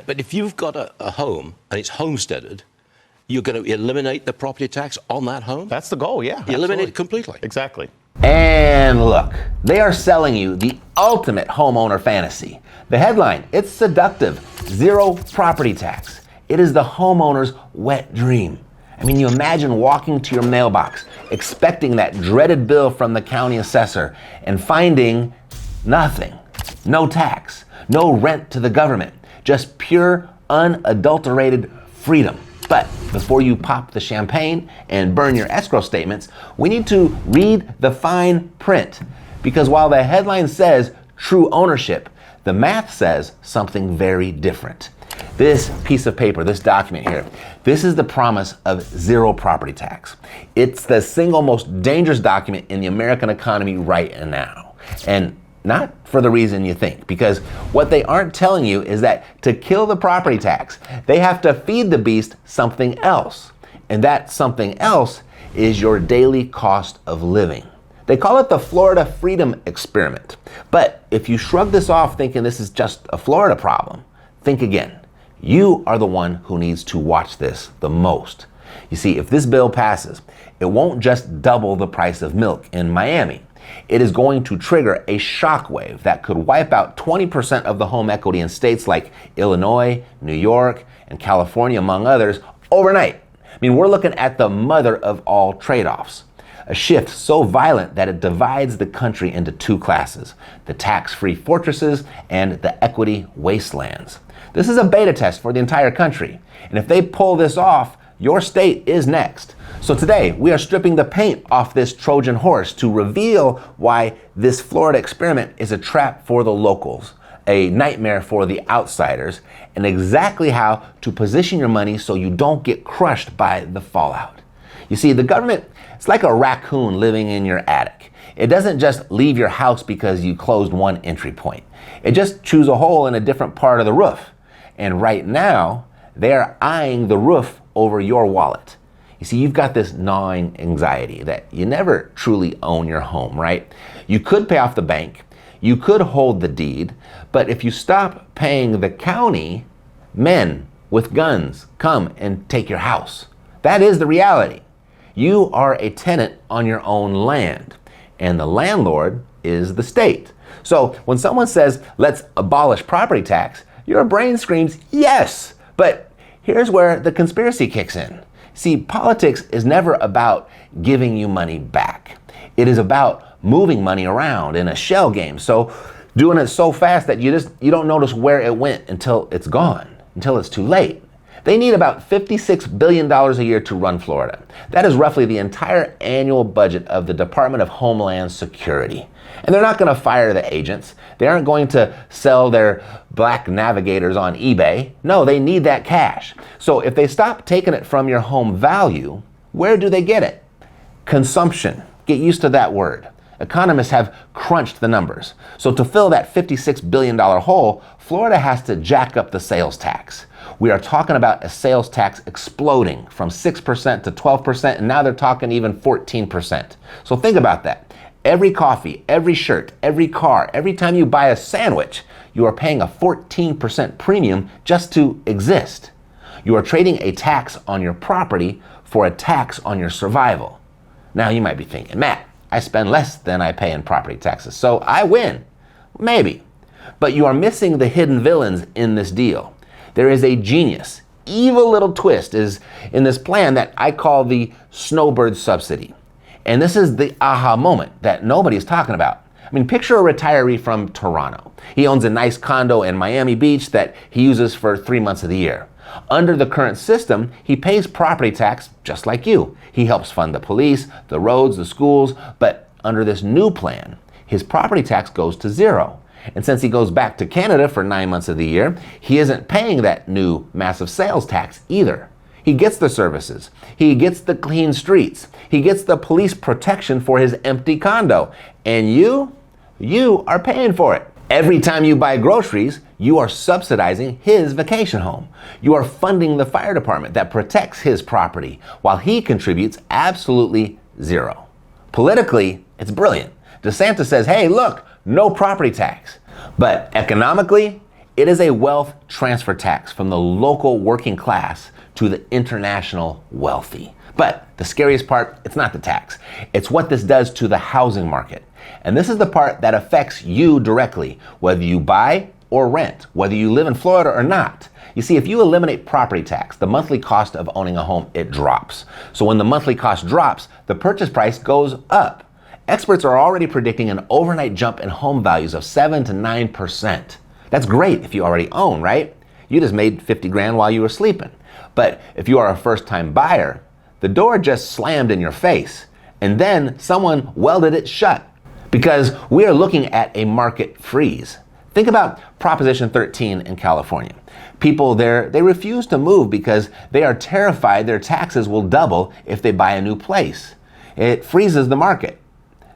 but if you've got a home and it's homesteaded, you're going to eliminate the property tax on that home? That's the goal, yeah. You eliminate it completely. Exactly. And look, they are selling you the ultimate homeowner fantasy. The headline, it's seductive, zero property tax. It is the homeowner's wet dream. I mean, you imagine walking to your mailbox, expecting that dreaded bill from the county assessor and finding nothing, no tax, no rent to the government, just pure, unadulterated freedom. But before you pop the champagne and burn your escrow statements, we need to read the fine print. Because while the headline says true ownership, the math says something very different. This piece of paper, this document here, this is the promise of zero property tax. It's the single most dangerous document in the American economy right now. And not for the reason you think, because what they aren't telling you is that to kill the property tax, they have to feed the beast something else. And that something else is your daily cost of living. They call it the Florida Freedom Experiment. But if you shrug this off thinking this is just a Florida problem, think again. You are the one who needs to watch this the most. You see, if this bill passes, it won't just double the price of milk in Miami. It is going to trigger a shockwave that could wipe out 20% of the home equity in states like Illinois, New York, and California, among others, overnight. I mean, we're looking at the mother of all trade-offs. A shift so violent that it divides the country into two classes, the tax-free fortresses and the equity wastelands. This is a beta test for the entire country. And if they pull this off, your state is next. So today, we are stripping the paint off this Trojan horse to reveal why this Florida experiment is a trap for the locals, a nightmare for the outsiders, and exactly how to position your money so you don't get crushed by the fallout. You see, the government, it's like a raccoon living in your attic. It doesn't just leave your house because you closed one entry point. It just chews a hole in a different part of the roof. And right now, they're eyeing the roof over your wallet. You see, you've got this gnawing anxiety that you never truly own your home, right? You could pay off the bank, you could hold the deed, but if you stop paying the county, men with guns come and take your house. That is the reality. You are a tenant on your own land, and the landlord is the state. So when someone says, let's abolish property tax, your brain screams, yes, but here's where the conspiracy kicks in. See, politics is never about giving you money back. It is about moving money around in a shell game. So doing it so fast that you don't notice where it went until it's gone, until it's too late. They need about $56 billion a year to run Florida. That is roughly the entire annual budget of the Department of Homeland Security. And they're not going to fire the agents. They aren't going to sell their black navigators on eBay. No, they need that cash. So if they stop taking it from your home value, where do they get it? Consumption. Get used to that word. Economists have crunched the numbers. So to fill that $56 billion hole, Florida has to jack up the sales tax. We are talking about a sales tax exploding from 6% to 12%, and now they're talking even 14%. So think about that. Every coffee, every shirt, every car, every time you buy a sandwich, you are paying a 14% premium just to exist. You are trading a tax on your property for a tax on your survival. Now you might be thinking, Matt, I spend less than I pay in property taxes, so I win. Maybe. But you are missing the hidden villains in this deal. There is a genius, evil little twist is in this plan that I call the Snowbird Subsidy. And this is the aha moment that nobody's talking about. I mean, picture a retiree from Toronto. He owns a nice condo in Miami Beach that he uses for 3 months of the year. Under the current system, he pays property tax just like you. He helps fund the police, the roads, the schools, but under this new plan, his property tax goes to zero. And since he goes back to Canada for 9 months of the year, he isn't paying that new massive sales tax either. He gets the services. He gets the clean streets. He gets the police protection for his empty condo. And you are paying for it. Every time you buy groceries, you are subsidizing his vacation home. You are funding the fire department that protects his property while he contributes absolutely zero. Politically, it's brilliant. DeSantis says, hey, look, no property tax. But economically, It is a wealth transfer tax from the local working class to the international wealthy. But the scariest part, it's not the tax. It's what this does to the housing market. And this is the part that affects you directly, whether you buy or rent, whether you live in Florida or not. You see, if you eliminate property tax, the monthly cost of owning a home, it drops. So when the monthly cost drops, the purchase price goes up. Experts are already predicting an overnight jump in home values of 7 to 9%. That's great if you already own, right? You just made 50 grand while you were sleeping. But if you are a first-time buyer, the door just slammed in your face, and then someone welded it shut, because we are looking at a market freeze. Think about Proposition 13 in California. People there, they refuse to move because they are terrified their taxes will double if they buy a new place. It freezes the market.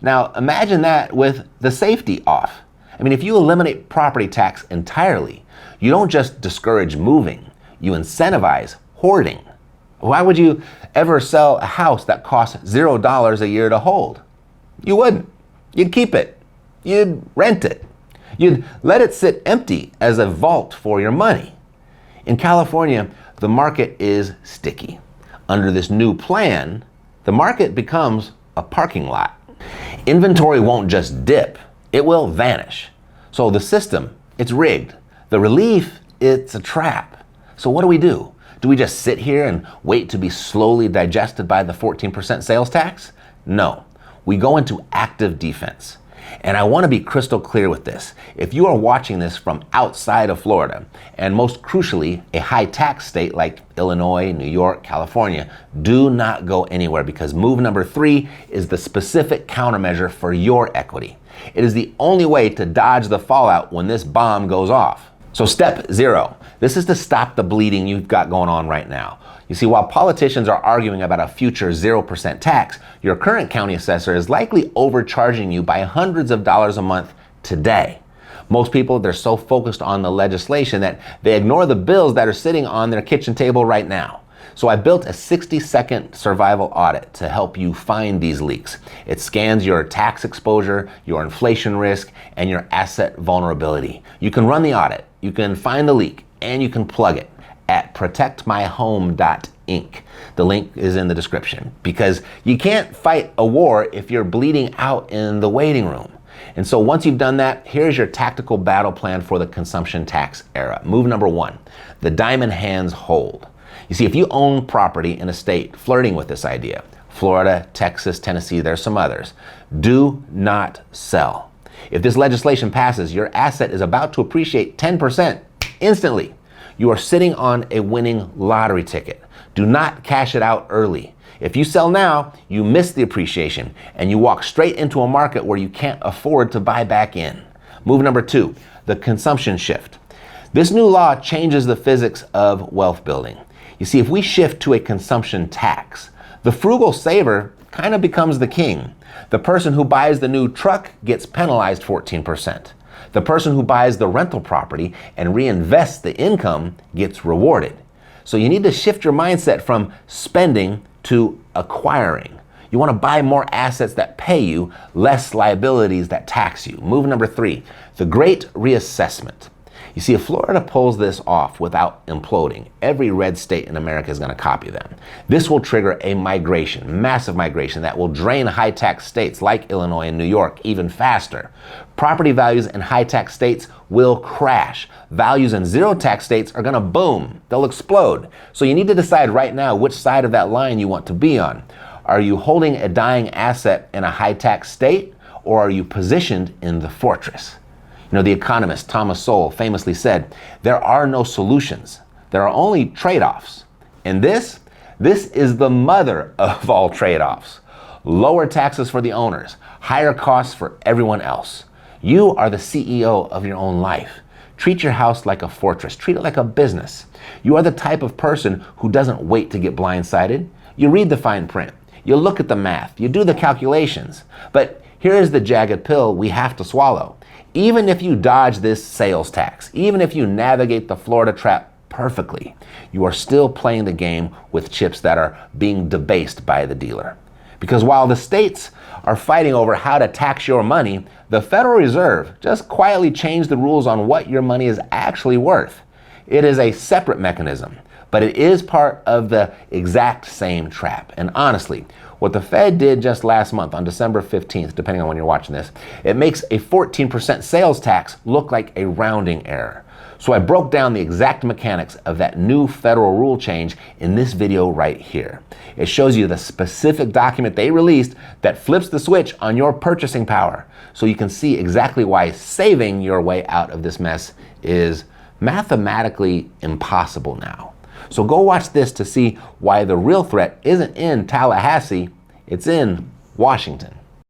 Now imagine that with the safety off. I mean, if you eliminate property tax entirely, you don't just discourage moving, you incentivize hoarding. Why would you ever sell a house that costs $0 a year to hold? You wouldn't. You'd keep it. You'd rent it. You'd let it sit empty as a vault for your money. In California, the market is sticky. Under this new plan, the market becomes a parking lot. Inventory won't just dip, it will vanish. So the system, it's rigged. The relief, it's a trap. So what do? Do we just sit here and wait to be slowly digested by the 14% sales tax? No, we go into active defense. And I want to be crystal clear with this. If you are watching this from outside of Florida, and most crucially, a high tax state like Illinois, New York, California, do not go anywhere, because move number 3 is the specific countermeasure for your equity. It is the only way to dodge the fallout when this bomb goes off. So step 0, this is to stop the bleeding you've got going on right now. You see, while politicians are arguing about a future 0% tax, your current county assessor is likely overcharging you by hundreds of dollars a month today. Most people, they're so focused on the legislation that they ignore the bills that are sitting on their kitchen table right now. So I built a 60-second survival audit to help you find these leaks. It scans your tax exposure, your inflation risk, and your asset vulnerability. You can run the audit, you can find the leak, and you can plug it at protectmyhome.inc. The link is in the description, because you can't fight a war if you're bleeding out in the waiting room. And so once you've done that, here's your tactical battle plan for the consumption tax era. Move number 1, the diamond hands hold. You see, if you own property in a state flirting with this idea, Florida, Texas, Tennessee, there's some others, do not sell. If this legislation passes, your asset is about to appreciate 10% instantly. You are sitting on a winning lottery ticket. Do not cash it out early. If you sell now, you miss the appreciation and you walk straight into a market where you can't afford to buy back in. Move number 2, the consumption shift. This new law changes the physics of wealth building. You see, if we shift to a consumption tax, the frugal saver kind of becomes the king. The person who buys the new truck gets penalized 14%. The person who buys the rental property and reinvests the income gets rewarded. So you need to shift your mindset from spending to acquiring. You want to buy more assets that pay you, less liabilities that tax you. Move number 3, the great reassessment. You see, if Florida pulls this off without imploding, every red state in America is going to copy them. This will trigger a migration, massive migration, that will drain high-tax states like Illinois and New York even faster. Property values in high-tax states will crash. Values in zero-tax states are going to boom. They'll explode. So you need to decide right now which side of that line you want to be on. Are you holding a dying asset in a high-tax state, or are you positioned in the fortress? You know, the economist Thomas Sowell famously said, there are no solutions. There are only trade-offs. And this is the mother of all trade-offs. Lower taxes for the owners, higher costs for everyone else. You are the CEO of your own life. Treat your house like a fortress. Treat it like a business. You are the type of person who doesn't wait to get blindsided. You read the fine print. You look at the math. You do the calculations. But here is the jagged pill we have to swallow. Even if you dodge this sales tax, even if you navigate the Florida trap perfectly, you are still playing the game with chips that are being debased by the dealer. Because while the states are fighting over how to tax your money, the Federal Reserve just quietly changed the rules on what your money is actually worth. It is a separate mechanism, but it is part of the exact same trap. And honestly, what the Fed did just last month on December 15th, depending on when you're watching this, it makes a 14% sales tax look like a rounding error. So I broke down the exact mechanics of that new federal rule change in this video right here. It shows you the specific document they released that flips the switch on your purchasing power, so you can see exactly why saving your way out of this mess is mathematically impossible now. So go watch this to see why the real threat isn't in Tallahassee, it's in Washington.